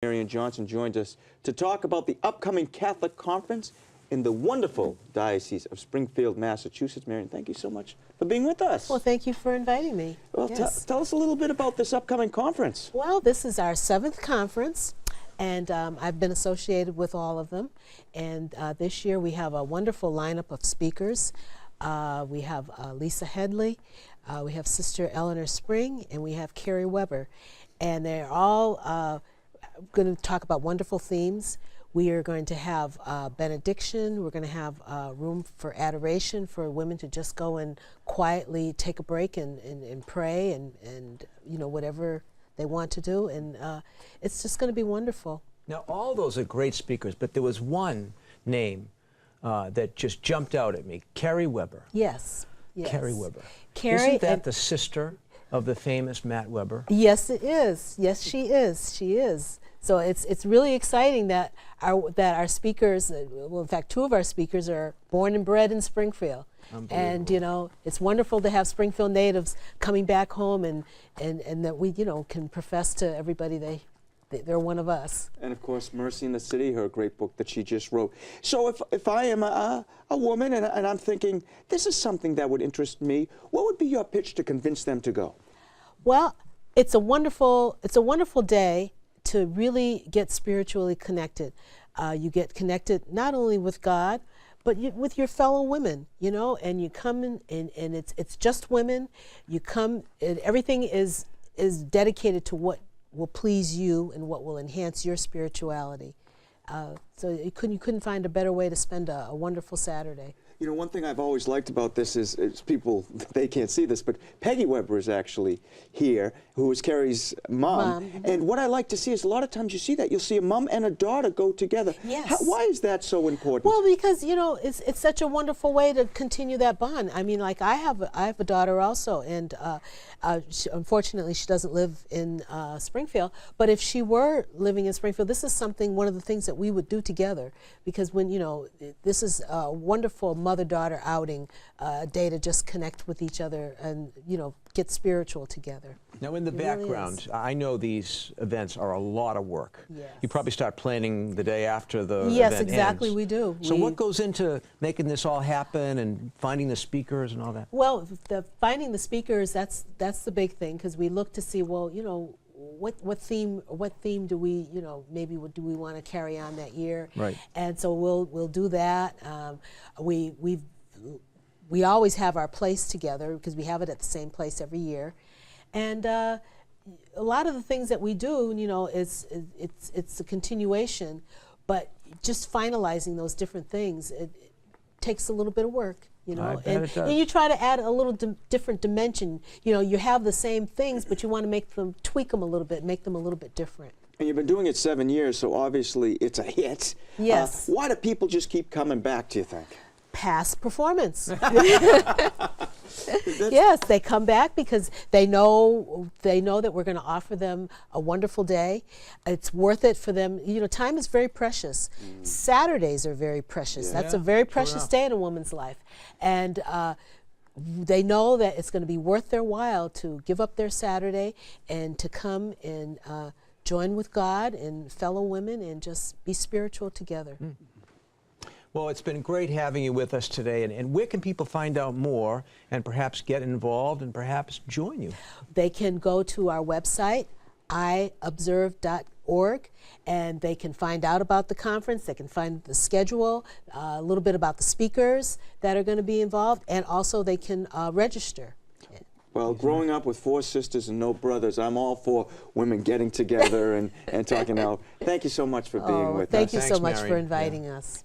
Marian Johnson joins us to talk about the upcoming Catholic Conference in the wonderful Diocese of Springfield, Massachusetts. Marian, thank you so much for being with us. Well, thank you for inviting me. Well, yes. Tell us a little bit about this upcoming conference. Well, this is our 7th conference, and I've been associated with all of them. And this year we have a wonderful lineup of speakers. We have Lisa Headley, we have Sister Eleanor Spring, and we have Carrie Weber. And they're all going to talk about wonderful themes. We are going to have benediction. We're going to have room for adoration for women to just go and quietly take a break and pray and you know, whatever they want to do. And it's just going to be wonderful. Now, all those are great speakers, but there was one name that just jumped out at me, Carrie Weber. Yes. Yes. Carrie Weber. Carrie, isn't that the sister of the famous Matt Weber? Yes, it is. Yes, she is. She is. So it's really exciting that our speakers, well, in fact, 2 of our speakers are born and bred in Springfield. And, you know, it's wonderful to have Springfield natives coming back home and that we, you know, can profess to everybody they're one of us. And of course, Mercy in the City, her great book that she just wrote. So if I am a woman and I'm thinking, this is something that would interest me, what would be your pitch to convince them to go? Well, it's a wonderful day to really get spiritually connected. You get connected not only with God, but with your fellow women, you know, and you come in and it's just women. You come and everything is dedicated to what will please you and what will enhance your spirituality. So you couldn't find a better way to spend a wonderful Saturday. You know, one thing I've always liked about this is people, they can't see this, but Peggy Weber is actually here, who is Carrie's mom. And what I like to see is a lot of times you see that. You'll see a mom and a daughter go together. Yes. Why is that so important? Well, because, you know, it's such a wonderful way to continue that bond. I mean, like I have a daughter also, and unfortunately she doesn't live in Springfield, but if she were living in Springfield, this is one of the things that we would do together, because when, you know, this is a wonderful mother-daughter outing, a day to just connect with each other and, you know, get spiritual together. Now, in the background, really I know these events are a lot of work. Yes. You probably start planning the day after the Yes, event exactly, ends. we do. So what goes into making this all happen and finding the speakers and all that? Well, finding the speakers, that's the big thing, because we look to see, well, you know, what theme do we, you know, maybe do we want to carry on that year? Right. And so we'll do that. We always have our place together because we have it at the same place every year, and a lot of the things that we do, you know, it's a continuation, but just finalizing those different things, it takes a little bit of work. You know, and you try to add a little different dimension. You know, you have the same things, but you want to tweak them a little bit, make them a little bit different. And you've been doing it 7 years, so obviously it's a hit. Yes. Why do people just keep coming back, do you think? Past performance. Yes, they come back because they know that we're going to offer them a wonderful day. It's worth it for them. You know, time is very precious. Saturdays are very precious. Yeah. That's a very precious day in a woman's life. And they know that it's going to be worth their while to give up their Saturday and to come and join with God and fellow women and just be spiritual together. Well, it's been great having you with us today. And where can people find out more and perhaps get involved and perhaps join you? They can go to our website, iobserve.org, and they can find out about the conference. They can find the schedule, a little bit about the speakers that are going to be involved, and also they can register. Well, growing up with 4 sisters and no brothers, I'm all for women getting together and talking out. Thank you so much for being with us. Thank you so Thanks, much Marian. for inviting us.